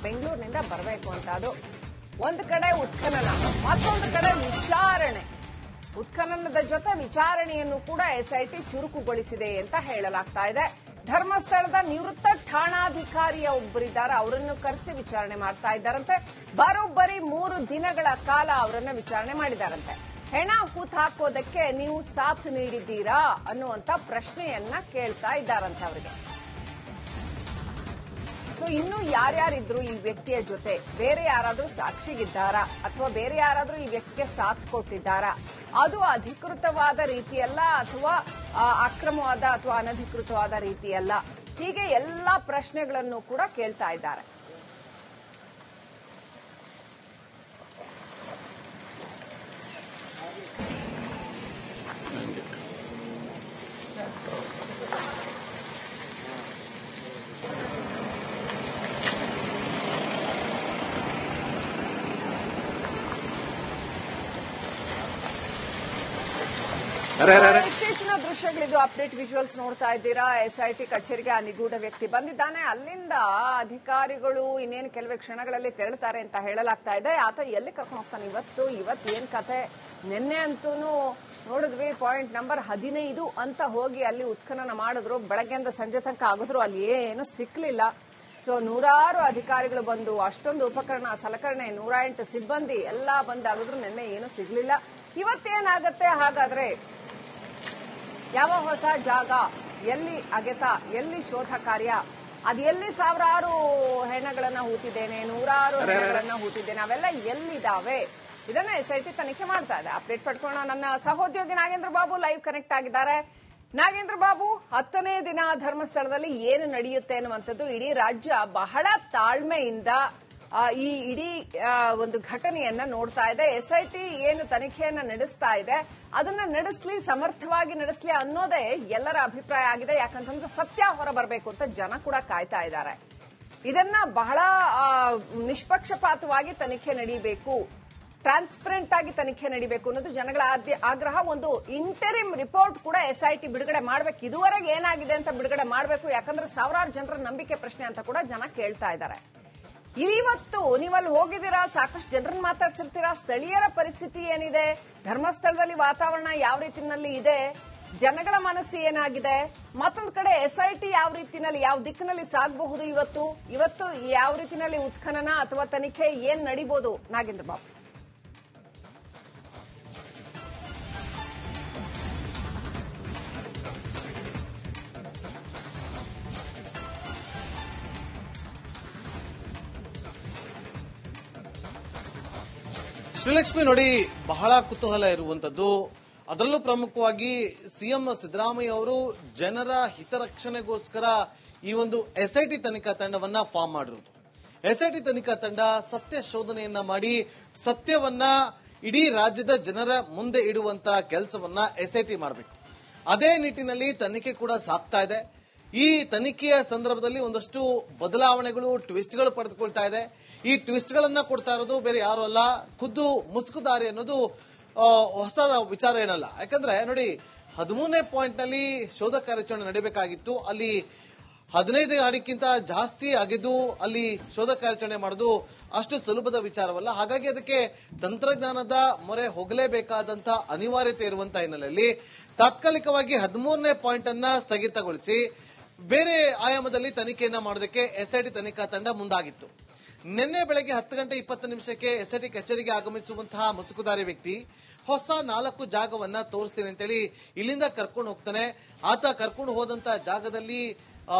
ಬೆಂಗಳೂರಿನಿಂದ ಬರಬೇಕು ಅಂತ. ಅದು ಒಂದು ಕಡೆ ಉತ್ಖನನ, ಮತ್ತೊಂದು ಕಡೆ ವಿಚಾರಣೆ. ಉತ್ಖನನದ ಜೊತೆ ವಿಚಾರಣೆಯನ್ನು ಕೂಡ ಎಸ್ಐಟಿ ಚುರುಕುಗೊಳಿಸಿದೆ ಅಂತ ಹೇಳಲಾಗ್ತಾ ಇದೆ. ಧರ್ಮಸ್ಥಳದ ನಿವೃತ್ತ ಠಾಣಾಧಿಕಾರಿಯ ಒಬ್ಬರಿದ್ದಾರೆ, ಅವರನ್ನು ಕರೆಸಿ ವಿಚಾರಣೆ ಮಾಡ್ತಾ ಇದ್ದಾರಂತೆ. ಬರೋಬ್ಬರಿ 3 ದಿನಗಳ ಕಾಲ ಅವರನ್ನ ವಿಚಾರಣೆ ಮಾಡಿದಾರಂತೆ. ಹೆಣ ಹೂತ್ ಹಾಕೋದಕ್ಕೆ ನೀವು ಸಾಥ್ ನೀಡಿದ್ದೀರಾ ಅನ್ನುವಂತ ಪ್ರಶ್ನೆಯನ್ನ ಕೇಳ್ತಾ ಇದ್ದಾರಂತೆ ಅವರಿಗೆ. ಸೊ ಇನ್ನು ಯಾರ್ಯಾರಿದ್ರು ಈ ವ್ಯಕ್ತಿಯ ಜೊತೆ, ಬೇರೆ ಯಾರಾದ್ರೂ ಸಾಕ್ಷಿಗಿದ್ದಾರಾ ಅಥವಾ ಬೇರೆ ಯಾರಾದ್ರೂ ಈ ವ್ಯಕ್ತಿಗೆ ಸಾಥ್ ಕೊಟ್ಟಿದ್ದಾರಾ, ಅದು ಅಧಿಕೃತವಾದ ರೀತಿಯಲ್ಲ ಅಥವಾ ಅಕ್ರಮವಾದ ಅಥವಾ ಅನಧಿಕೃತವಾದ ರೀತಿಯಲ್ಲ, ಹೀಗೆ ಎಲ್ಲಾ ಪ್ರಶ್ನೆಗಳನ್ನು ಕೂಡ ಕೇಳ್ತಾ ಇದ್ದಾರೆ. ಇತ್ತೀಚಿನ ದೃಶ್ಯಗಳಿದು ಅಪ್ಡೇಟ್ ವಿಜುವಲ್ಸ್ ನೋಡ್ತಾ ಇದ್ದೀರಾ. ಎಸ್ಐಟಿ ಕಚೇರಿಗೆ ಆ ನಿಗೂಢ ವ್ಯಕ್ತಿ ಬಂದಿದ್ದಾನೆ. ಅಲ್ಲಿಂದ ಅಧಿಕಾರಿಗಳು ಇನ್ನೇನು ಕೆಲವೇ ಕ್ಷಣಗಳಲ್ಲಿ ತೆರಳುತ್ತಾರೆ ಅಂತ ಹೇಳಲಾಗ್ತಾ ಇದೆ. ಆತ ಎಲ್ಲಿ ಕರ್ಕೊಂಡು ಹೋಗ್ತಾನೆ ಇವತ್ತು ಏನ್ ಕತೆ? ನಿನ್ನೆ ಅಂತೂ ನೋಡಿದ್ವಿ, ಪಾಯಿಂಟ್ ನಂಬರ್ 15 ಅಂತ ಹೋಗಿ ಅಲ್ಲಿ ಉತ್ಖನನ ಮಾಡಿದ್ರು. ಬೆಳಗ್ಗೆಯಿಂದ ಸಂಜೆ ತನಕ ಆಗಿದ್ರು ಅಲ್ಲಿ ಏನು ಸಿಕ್ಲಿಲ್ಲ. ಸೊ ನೂರಾರು ಅಧಿಕಾರಿಗಳು ಬಂದು, ಅಷ್ಟೊಂದು ಉಪಕರಣ ಸಲಕರಣೆ, 108 ಸಿಬ್ಬಂದಿ ಎಲ್ಲ ಬಂದಾಗಿದ್ರು ನಿನ್ನೆ ಏನು ಸಿಗ್ಲಿಲ್ಲ. ಇವತ್ತೇನಾಗತ್ತೆ ಹಾಗಾದ್ರೆ? ಯಾವ ಹೊಸ ಜಾಗ, ಎಲ್ಲಿ ಅಗೆತ, ಎಲ್ಲಿ ಶೋಧ ಕಾರ್ಯ, ಅದು ಎಲ್ಲಿ ಸಾವಿರಾರು ಹೆಣಗಳನ್ನ ಹೂತಿದ್ದೇನೆ, ನೂರಾರು ಹೆಣಗಳನ್ನ ಹೂತಿದ್ದೇನೆ, ಅವೆಲ್ಲ ಎಲ್ಲಿದ್ದಾವೆ? ಇದನ್ನ ಎಸ್ಐಟಿ ತನಿಖೆ ಮಾಡ್ತಾ ಇದೆ. ಅಪ್ಡೇಟ್ ಪಡ್ಕೊಳ್ಳೋಣ. ನನ್ನ ಸಹೋದ್ಯೋಗಿ ನಾಗೇಂದ್ರ ಬಾಬು ಲೈವ್ ಕನೆಕ್ಟ್ ಆಗಿದ್ದಾರೆ. ನಾಗೇಂದ್ರ ಬಾಬು, 10ನೇ ದಿನ ಧರ್ಮಸ್ಥಳದಲ್ಲಿ ಏನು ನಡೆಯುತ್ತೆ ಅನ್ನುವಂಥದ್ದು ಇಡೀ ರಾಜ್ಯ ಬಹಳ ತಾಳ್ಮೆಯಿಂದ ಈ ಇಡೀ ಒಂದು ಘಟನೆಯನ್ನ ನೋಡ್ತಾ ಇದೆ. ಎಸ್ಐಟಿ ಏನು ತನಿಖೆಯನ್ನ ನಡೆಸ್ತಾ ಇದೆ ಅದನ್ನ ನಡೆಸಲಿ, ಸಮರ್ಥವಾಗಿ ನಡೆಸಲಿ ಅನ್ನೋದೇ ಎಲ್ಲರ ಅಭಿಪ್ರಾಯ ಆಗಿದೆ. ಯಾಕಂತಂದ್ರೆ ಸತ್ಯ ಹೊರಬರಬೇಕು ಅಂತ ಜನ ಕೂಡ ಕಾಯ್ತಾ ಇದ್ದಾರೆ. ಇದನ್ನ ಬಹಳ ನಿಷ್ಪಕ್ಷಪಾತವಾಗಿ ತನಿಖೆ ನಡೀಬೇಕು, ಟ್ರಾನ್ಸ್ಪರೆಂಟ್ ಆಗಿ ತನಿಖೆ ನಡೀಬೇಕು ಅನ್ನೋದು ಜನಗಳ ಆಗ್ರಹ. ಒಂದು ಇಂಟರಿಮ್ ರಿಪೋರ್ಟ್ ಕೂಡ ಎಸ್ಐಟಿ ಬಿಡುಗಡೆ ಮಾಡಬೇಕು. ಇದುವರೆಗೆ ಏನಾಗಿದೆ ಅಂತ ಬಿಡುಗಡೆ ಮಾಡಬೇಕು. ಯಾಕಂದ್ರೆ ಸಾವಿರಾರು ಜನರ ನಂಬಿಕೆ ಪ್ರಶ್ನೆ ಅಂತ ಕೂಡ ಜನ ಕೇಳ್ತಾ ಇದ್ದಾರೆ. ಇವತ್ತು ನೀವಲ್ಲಿ ಹೋಗಿದ್ದೀರಾ, ಸಾಕಷ್ಟು ಜನರನ್ನ ಮಾತಾಡ್ಸಿರ್ತೀರಾ. ಸ್ಥಳೀಯರ ಪರಿಸ್ಥಿತಿ ಏನಿದೆ, ಧರ್ಮಸ್ಥಳದಲ್ಲಿ ವಾತಾವರಣ ಯಾವ ರೀತಿನಲ್ಲಿ ಇದೆ, ಜನಗಳ ಮನಸ್ಸು ಏನಾಗಿದೆ, ಮತ್ತೊಂದು ಕಡೆ ಎಸ್ಐಟಿ ಯಾವ ರೀತಿನಲ್ಲಿ, ಯಾವ ದಿಕ್ಕಿನಲ್ಲಿ ಸಾಗಬಹುದು, ಇವತ್ತು ಯಾವ ರೀತಿನಲ್ಲಿ ಉತ್ಖನನ ಅಥವಾ ತನಿಖೆ ಏನ್ ನಡೀಬಹುದು? ನಾಗೇಂದ್ರ ಬಾಬು. ಶ್ರೀಲಕ್ಷ್ಮಿ, ನೋಡಿ, ಬಹಳ ಕುತೂಹಲ ಇರುವಂತದ್ದು, ಅದರಲ್ಲೂ ಪ್ರಮುಖವಾಗಿ ಸಿಎಂ ಸಿದ್ದರಾಮಯ್ಯ ಅವರು ಜನರ ಹಿತರಕ್ಷಣೆಗೋಸ್ಕರ ಈ ಒಂದು ಎಸ್ಐಟಿ ತನಿಖಾ ತಂಡವನ್ನ ಫಾರ್ಮ್ ಮಾಡಿರುವುದು. ಎಸ್ಐಟಿ ತನಿಖಾ ತಂಡ ಸತ್ಯ ಶೋಧನೆಯನ್ನ ಮಾಡಿ ಸತ್ಯವನ್ನ ಇಡೀ ರಾಜ್ಯದ ಜನರ ಮುಂದೆ ಇಡುವಂತ ಕೆಲಸವನ್ನ ಎಸ್ಐಟಿ ಮಾಡಬೇಕು. ಅದೇ ನಿಟ್ಟಿನಲ್ಲಿ ತನಿಖೆ ಕೂಡ ಸಾಗ್ತಾ ಇದೆ. ಈ ತನಿಖೆಯ ಸಂದರ್ಭದಲ್ಲಿ ಒಂದಷ್ಟು ಬದಲಾವಣೆಗಳು, ಟ್ವಿಸ್ಟ್ಗಳು ಪಡೆದುಕೊಳ್ತಾ ಇದೆ. ಈ ಟ್ವಿಸ್ಟ್ಗಳನ್ನ ಕೊಡ್ತಾ ಇರೋದು ಬೇರೆ ಯಾರು ಅಲ್ಲ, ಖುದ್ದು ಮುಸುಕುದಾರಿ ಅನ್ನೋದು ಹೊಸ ವಿಚಾರ ಏನಲ್ಲ. ಯಾಕಂದ್ರೆ ನೋಡಿ, 13ನೇ ಪಾಯಿಂಟ್ ನಲ್ಲಿ ಶೋಧ ಕಾರ್ಯಾಚರಣೆ ನಡೆಯಬೇಕಾಗಿತ್ತು. ಅಲ್ಲಿ 15 ಅಡಿಗಿಂತ ಜಾಸ್ತಿ ಆಗಿದ್ದು ಅಲ್ಲಿ ಶೋಧ ಕಾರ್ಯಾಚರಣೆ ಮಾಡೋದು ಅಷ್ಟು ಸುಲಭದ ವಿಚಾರವಲ್ಲ. ಹಾಗಾಗಿ ಅದಕ್ಕೆ ತಂತ್ರಜ್ಞಾನದ ಮೊರೆ ಹೋಗಲೇಬೇಕಾದಂತ ಅನಿವಾರ್ಯತೆ ಇರುವಂತ ಹಿನ್ನೆಲೆಯಲ್ಲಿ ತಾತ್ಕಾಲಿಕವಾಗಿ 13ನೇ ಪಾಯಿಂಟ್ ಅನ್ನ ಸ್ಥಗಿತಗೊಳಿಸಿ ಬೇರೆ ಆಯಾಮದಲ್ಲಿ ತನಿಖೆಯನ್ನ ಮಾಡೋದಕ್ಕೆ ಎಸ್ಐಟಿ ತನಿಖಾ ತಂಡ ಮುಂದಾಗಿತ್ತು. ನಿನ್ನೆ ಬೆಳಗ್ಗೆ 10:20 ಎಸ್ಐಟಿ ಕಚೇರಿಗೆ ಆಗಮಿಸುವಂತಹ ಮುಸುಕುದಾರಿ ವ್ಯಕ್ತಿ ಹೊಸ 4 ಜಾಗವನ್ನ ತೋರಿಸ್ತೀನಿ ಅಂತೇಳಿ ಇಲ್ಲಿಂದ ಕರ್ಕೊಂಡು ಹೋಗ್ತಾನೆ. ಆತ ಕರ್ಕೊಂಡು ಹೋದಂತ ಜಾಗದಲ್ಲಿ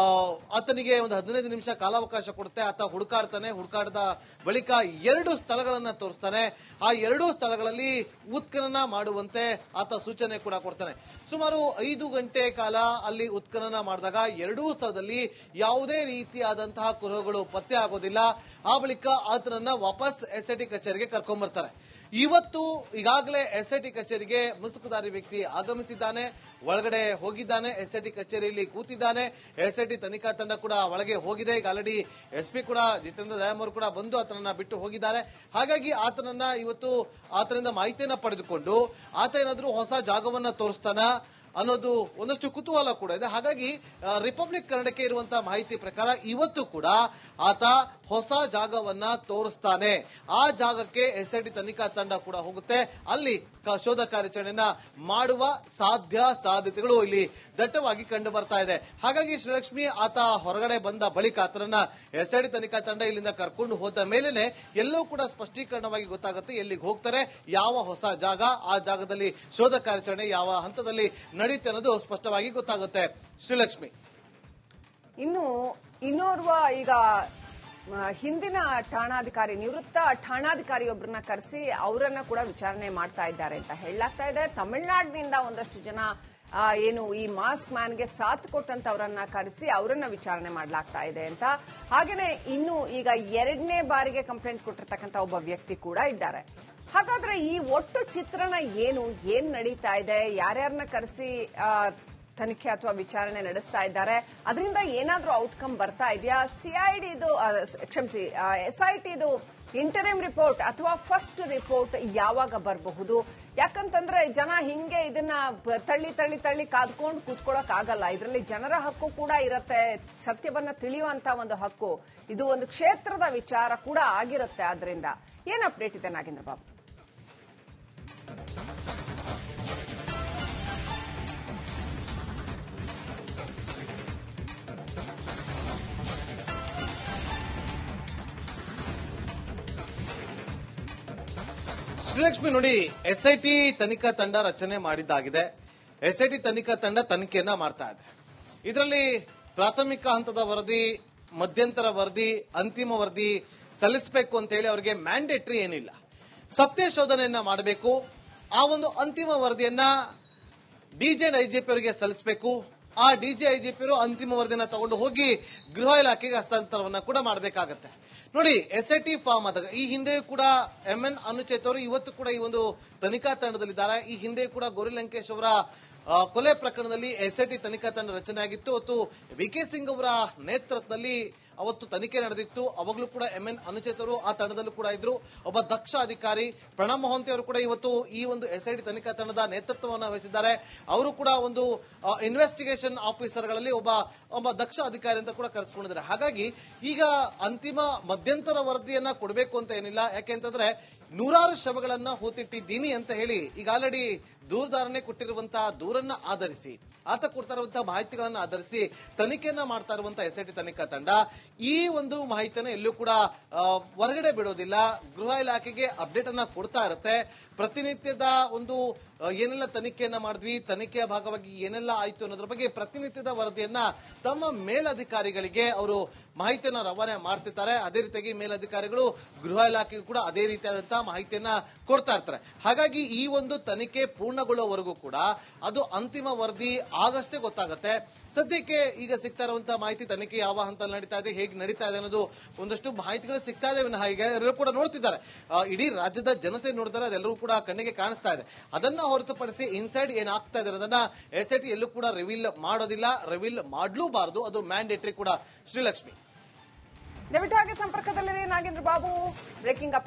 ಆತನಿಗೆ ಒಂದು 15 ನಿಮಿಷ ಕಾಲಾವಕಾಶ ಕೊಡುತ್ತೆ. ಆತ ಹುಡುಕಾಡದ ಬಳಿಕ 2 ಸ್ಥಳಗಳನ್ನ ತೋರಿಸ್ತಾನೆ. ಆ 2 ಸ್ಥಳಗಳಲ್ಲಿ ಉತ್ಖನನ ಮಾಡುವಂತೆ ಆತ ಸೂಚನೆ ಕೂಡ ಕೊಡ್ತಾನೆ. ಸುಮಾರು 5 ಗಂಟೆ ಕಾಲ ಅಲ್ಲಿ ಉತ್ಖನನ ಮಾಡಿದಾಗ 2 ಸ್ಥಳದಲ್ಲಿ ಯಾವುದೇ ರೀತಿಯಾದಂತಹ ಕುರುಹುಗಳು ಪತ್ತೆ ಆಗೋದಿಲ್ಲ. ಆ ಬಳಿಕ ಆತನನ್ನ ವಾಪಸ್ ಎಸ್ಐಟಿ ಕಚೇರಿಗೆ ಕರ್ಕೊಂಡ್ ಬರ್ತಾರೆ. ಇವತ್ತು ಈಗಾಗಲೇ ಎಸ್ಐಟಿ ಕಚೇರಿಗೆ ಮುಸುಕುದಾರಿ ವ್ಯಕ್ತಿ ಆಗಮಿಸಿದ್ದಾನೆ, ಒಳಗಡೆ ಹೋಗಿದ್ದಾನೆ, ಎಸ್ಐಟಿ ಕಚೇರಿಯಲ್ಲಿ ಕೂತಿದ್ದಾನೆ. ಎಸ್ಐಟಿ ತನಿಖಾ ತಂಡ ಕೂಡ ಒಳಗೆ ಹೋಗಿದೆ. ಈಗ ಆಲ್ರೆಡಿ ಎಸ್ಪಿ ಕೂಡ ಜಿತೇಂದ್ರ ದಯಾಮ್ ಅವರು ಕೂಡ ಬಂದು ಆತನನ್ನ ಬಿಟ್ಟು ಹೋಗಿದ್ದಾರೆ. ಹಾಗಾಗಿ ಆತನನ್ನ ಇವತ್ತು ಆತನಿಂದ ಮಾಹಿತಿಯನ್ನ ಪಡೆದುಕೊಂಡು ಆತ ಏನಾದ್ರೂ ಹೊಸ ಜಾಗವನ್ನ ತೋರಿಸ್ತಾನ ಅನ್ನೋದು ಒಂದಷ್ಟು ಕುತೂಹಲ ಕೂಡ ಇದೆ. ಹಾಗಾಗಿ ರಿಪಬ್ಲಿಕ್ ಕನ್ನಡಕ್ಕೆ ಇರುವಂತಹ ಮಾಹಿತಿ ಪ್ರಕಾರ ಇವತ್ತು ಕೂಡ ಆತ ಹೊಸ ಜಾಗವನ್ನ ತೋರಿಸ್ತಾನೆ. ಆ ಜಾಗಕ್ಕೆ ಎಸ್ಐಟಿ ತನಿಖಾ ತಂಡ ಕೂಡ ಹೋಗುತ್ತೆ. ಅಲ್ಲಿ ಶೋಧ ಕಾರ್ಯಾಚರಣೆಯನ್ನ ಮಾಡುವ ಸಾಧ್ಯತೆಗಳು ಇಲ್ಲಿ ದಟ್ಟವಾಗಿ ಕಂಡು ಬರ್ತಾ ಇದೆ. ಹಾಗಾಗಿ ಶ್ರೀಲಕ್ಷ್ಮಿ ಆತ ಹೊರಗಡೆ ಬಂದ ಬಳಿಕ ಆತನನ್ನ ಎಸ್ಐಟಿ ತನಿಖಾ ತಂಡ ಇಲ್ಲಿಂದ ಕರ್ಕೊಂಡು ಹೋದ ಮೇಲೆನೆ ಎಲ್ಲವೂ ಕೂಡ ಸ್ಪಷ್ಟೀಕರಣವಾಗಿ ಗೊತ್ತಾಗುತ್ತೆ. ಎಲ್ಲಿಗೆ ಹೋಗ್ತಾರೆ, ಯಾವ ಹೊಸ ಜಾಗ, ಆ ಜಾಗದಲ್ಲಿ ಶೋಧ ಕಾರ್ಯಾಚರಣೆ ಯಾವ ಹಂತದಲ್ಲಿ ನಡೆಯುತ್ತೆ ಅನ್ನೋದು ಸ್ಪಷ್ಟವಾಗಿ ಗೊತ್ತಾಗುತ್ತೆ. ಶ್ರೀಲಕ್ಷ್ಮಿ, ಇನ್ನು ಇನ್ನೋರ್ವ ಈಗ ಹಿಂದಿನ ಠಾಣಾಧಿಕಾರಿ, ನಿವೃತ್ತ ಠಾಣಾಧಿಕಾರಿಯೊಬ್ಬರನ್ನ ಕರೆಸಿ ಅವರನ್ನ ಕೂಡ ವಿಚಾರಣೆ ಮಾಡ್ತಾ ಇದ್ದಾರೆ ಅಂತ ಹೇಳಲಾಗ್ತಾ ಇದೆ. ತಮಿಳುನಾಡಿನಿಂದ ಒಂದಷ್ಟು ಜನ ಏನು ಈ ಮಾಸ್ಕ್ ಮ್ಯಾನ್ಗೆ ಸಾಥ್ ಕೊಟ್ಟಂತವರನ್ನ ಕರೆಸಿ ಅವರನ್ನ ವಿಚಾರಣೆ ಮಾಡಲಾಗ್ತಾ ಇದೆ ಅಂತ. ಹಾಗೇನೆ ಇನ್ನು ಈಗ 2ನೇ ಬಾರಿಗೆ ಕಂಪ್ಲೇಂಟ್ ಕೊಟ್ಟಿರ್ತಕ್ಕಂಥ ಒಬ್ಬ ವ್ಯಕ್ತಿ ಕೂಡ ಇದ್ದಾರೆ. ಹಾಗಾದ್ರೆ ಈ ಒಟ್ಟು ಚಿತ್ರಣ ಏನ್ ನಡೀತಾ ಇದೆ, ಯಾರ್ಯಾರನ್ನ ಕರೆಸಿ ತನಿಖೆ ಅಥವಾ ವಿಚಾರಣೆ ನಡೆಸ್ತಾ ಇದ್ದಾರೆ, ಅದರಿಂದ ಏನಾದ್ರೂ ಔಟ್ಕಮ್ ಬರ್ತಾ ಇದೆಯಾ? ಎಸ್ಐಟಿದು ಇಂಟರಿಮ್ ರಿಪೋರ್ಟ್ ಅಥವಾ ಫಸ್ಟ್ ರಿಪೋರ್ಟ್ ಯಾವಾಗ ಬರಬಹುದು? ಯಾಕಂತಂದ್ರೆ ಜನ ಹಿಂಗೆ ಇದನ್ನ ತಳ್ಳಿ ಕಾದ್ಕೊಂಡು ಕೂತ್ಕೊಳ್ಳೋಕ್ ಆಗಲ್ಲ. ಇದರಲ್ಲಿ ಜನರ ಹಕ್ಕು ಕೂಡ ಇರುತ್ತೆ, ಸತ್ಯವನ್ನ ತಿಳಿಯುವಂತ ಒಂದು ಹಕ್ಕು. ಇದು ಒಂದು ಕ್ಷೇತ್ರದ ವಿಚಾರ ಕೂಡ ಆಗಿರುತ್ತೆ. ಆದ್ರಿಂದ ಏನ್ ಅಪ್ಡೇಟ್ ಇದೆ ನಾಗೇಂದ್ರ ಬಾಬು? ಶ್ರೀಲಕ್ಷ್ಮಿ, ನೋಡಿ, ಎಸ್ಐಟಿ ತನಿಖಾ ತಂಡ ರಚನೆ ಮಾಡಿದ್ದಾಗಿದೆ. ಎಸ್ಐಟಿ ತನಿಖಾ ತಂಡ ತನಿಖೆಯನ್ನ ಮಾಡ್ತಾ ಇದೆ. ಇದರಲ್ಲಿ ಪ್ರಾಥಮಿಕ ಹಂತದ ವರದಿ, ಮಧ್ಯಂತರ ವರದಿ, ಅಂತಿಮ ವರದಿ ಸಲ್ಲಿಸಬೇಕು ಅಂತ ಹೇಳಿ ಅವರಿಗೆ ಮ್ಯಾಂಡೇಟರಿ ಏನಿಲ್ಲ. ಸತ್ಯ ಶೋಧನೆಯನ್ನ ಮಾಡಬೇಕು. ಆ ಒಂದು ಅಂತಿಮ ವರದಿಯನ್ನ ಡಿಜೆ ಐಜಿಪಿ ಅವರಿಗೆ ಸಲ್ಲಿಸಬೇಕು. ಆ ಡಿಜೆ ಐಜಿಪಿ ಅವರು ಅಂತಿಮ ವರದಿಯನ್ನ ತಗೊಂಡು ಹೋಗಿ ಗೃಹ ಇಲಾಖೆಗೆ ಹಸ್ತಾಂತರವನ್ನ ಕೂಡ ಮಾಡಬೇಕಾಗತ್ತೆ. ನೋಡಿ, ಎಸ್ಐಟಿ ಫಾರ್ಮ್ ಆದಾಗ ಈ ಹಿಂದೆ ಕೂಡ MN ಅನುಚೇತ್ ಅವರು ಇವತ್ತು ಕೂಡ ಈ ಒಂದು ತನಿಖಾ ತಂಡದಲ್ಲಿದ್ದಾರೆ. ಈ ಹಿಂದೆ ಕೂಡ ಗೌರಿ ಲಂಕೇಶ್ ಅವರ ಕೊಲೆ ಪ್ರಕರಣದಲ್ಲಿ ಎಸ್ಐಟಿ ತನಿಖಾ ತಂಡ ರಚನೆ ಆಗಿತ್ತು. ಅವತ್ತು VK ಸಿಂಗ್ ಅವರ ನೇತೃತ್ವದಲ್ಲಿ ಅವತ್ತು ತನಿಖೆ ನಡೆದಿತ್ತು. ಅವಾಗಲೂ ಕೂಡ MN ಅನುಚೇತ್ ಅವರು ಆ ತಂಡದಲ್ಲೂ ಕೂಡ ಇದ್ರು. ಒಬ್ಬ ದಕ್ಷ ಅಧಿಕಾರಿ ಪ್ರಣಬ್ ಮೊಹಂತಿ ಅವರು ಕೂಡ ಇವತ್ತು ಈ ಒಂದು ಎಸ್ಐಟಿ ತನಿಖಾ ತಂಡದ ನೇತೃತ್ವವನ್ನು ವಹಿಸಿದ್ದಾರೆ. ಅವರು ಕೂಡ ಒಂದು ಇನ್ವೆಸ್ಟಿಗೇಷನ್ ಆಫೀಸರ್ಗಳಲ್ಲಿ ಒಬ್ಬ ದಕ್ಷ ಅಧಿಕಾರಿ ಅಂತ ಕೂಡ ಕರೆಸ್ಕೊಂಡಿದ್ದಾರೆ. ಹಾಗಾಗಿ ಈಗ ಅಂತಿಮ ಮಧ್ಯಂತರ ವರದಿಯನ್ನ ಕೊಡಬೇಕು ಅಂತ ಏನಿಲ್ಲ. ಯಾಕೆಂತಂದ್ರೆ 100 ಶವಗಳನ್ನ ಹೂತಿಟ್ಟಿದ್ದೀನಿ ಅಂತ ಹೇಳಿ ಈಗ ಆಲ್ರೆಡಿ ದೂರದಾರನೇ ಕೊಟ್ಟಿರುವಂತಹ ದೂರನ್ನ ಆಧರಿಸಿ, ಆತ ಕೊಡ್ತಾ ಇರುವಂತಹ ಮಾಹಿತಿಗಳನ್ನ ಆಧರಿಸಿ ತನಿಖೆಯನ್ನ ಮಾಡ್ತಾ ಇರುವಂತಹ ಎಸ್ಐಟಿ ತನಿಖಾ ತಂಡ ಈ ಒಂದು ಮಾಹಿತಿಯನ್ನು ಎಲ್ಲೂ ಕೂಡ ಹೊರಗಡೆ ಬಿಡೋದಿಲ್ಲ. ಗೃಹ ಇಲಾಖೆಗೆ ಅಪ್ಡೇಟ್ ಅನ್ನ ಕೊಡ್ತಾ ಇರುತ್ತೆ. ಪ್ರತಿನಿತ್ಯದ ಒಂದು ಏನೆಲ್ಲ ತನಿಖೆಯನ್ನ ಮಾಡಿದ್ವಿ, ತನಿಖೆಯ ಭಾಗವಾಗಿ ಏನೆಲ್ಲ ಆಯ್ತು ಅನ್ನೋದ್ರ ಬಗ್ಗೆ ಪ್ರತಿನಿತ್ಯದ ವರದಿಯನ್ನ ತಮ್ಮ ಮೇಲಧಿಕಾರಿಗಳಿಗೆ ಅವರು ಮಾಹಿತಿಯನ್ನ ರವಾನೆ ಮಾಡ್ತಿರ್ತಾರೆ. ಅದೇ ರೀತಿಯಾಗಿ ಮೇಲಧಿಕಾರಿಗಳು ಗೃಹ ಇಲಾಖೆಗೂ ಕೂಡ ಅದೇ ರೀತಿಯಾದಂತಹ ಮಾಹಿತಿಯನ್ನ ಕೊಡ್ತಾ ಇರ್ತಾರೆ. ಹಾಗಾಗಿ ಈ ಒಂದು ತನಿಖೆ ಪೂರ್ಣಗೊಳ್ಳುವವರೆಗೂ ಕೂಡ ಅದು ಅಂತಿಮ ವರದಿ ಆಗಷ್ಟೇ ಗೊತ್ತಾಗುತ್ತೆ. ಸದ್ಯಕ್ಕೆ ಈಗ ಸಿಗ್ತಾ ಇರುವಂತಹ ಮಾಹಿತಿ ತನಿಖೆ ಯಾವ ಹಂತದಲ್ಲಿ ನಡೀತಾ ಇದೆ, ಹೇಗೆ ನಡೀತಾ ಇದೆ ಅನ್ನೋದು ಒಂದಷ್ಟು ಮಾಹಿತಿಗಳು ಸಿಗ್ತಾ ಇದೆ ವಿನಃ ಈಗ ಎಲ್ಲರೂ ಕೂಡ ನೋಡ್ತಿದ್ದಾರೆ. ಇಡೀ ರಾಜ್ಯದ ಜನತೆ ನೋಡಿದರೆ ಅದೆಲ್ಲರೂ ಕೂಡ ಕಣ್ಣಿಗೆ ಕಾಣಿಸ್ತಾ ಇದೆ. ಅದನ್ನ ಹೊರತುಪಡಿಸಿ ಇನ್ಸೈಡ್ ಏನಾಗ್ತಾ ಇದೆ ಅನ್ನೋದನ್ನ ಎಸ್ಐಟಿ ಎಲ್ಲೂ ಕೂಡ ರಿವೀಲ್ ಮಾಡೋದಿಲ್ಲ, ರಿವೀಲ್ ಮಾಡಲೂಬಾರದು. ಅದು ಮ್ಯಾಂಡೇಟರಿ ಕೂಡ. ಶ್ರೀಲಕ್ಷ್ಮಿ, ದಯವಿಟ್ಟು ಹಾಗೆ ಸಂಪರ್ಕದಲ್ಲಿದೆ ನಾಗೇಂದ್ರ ಬಾಬು. ಬ್ರೇಕಿಂಗ್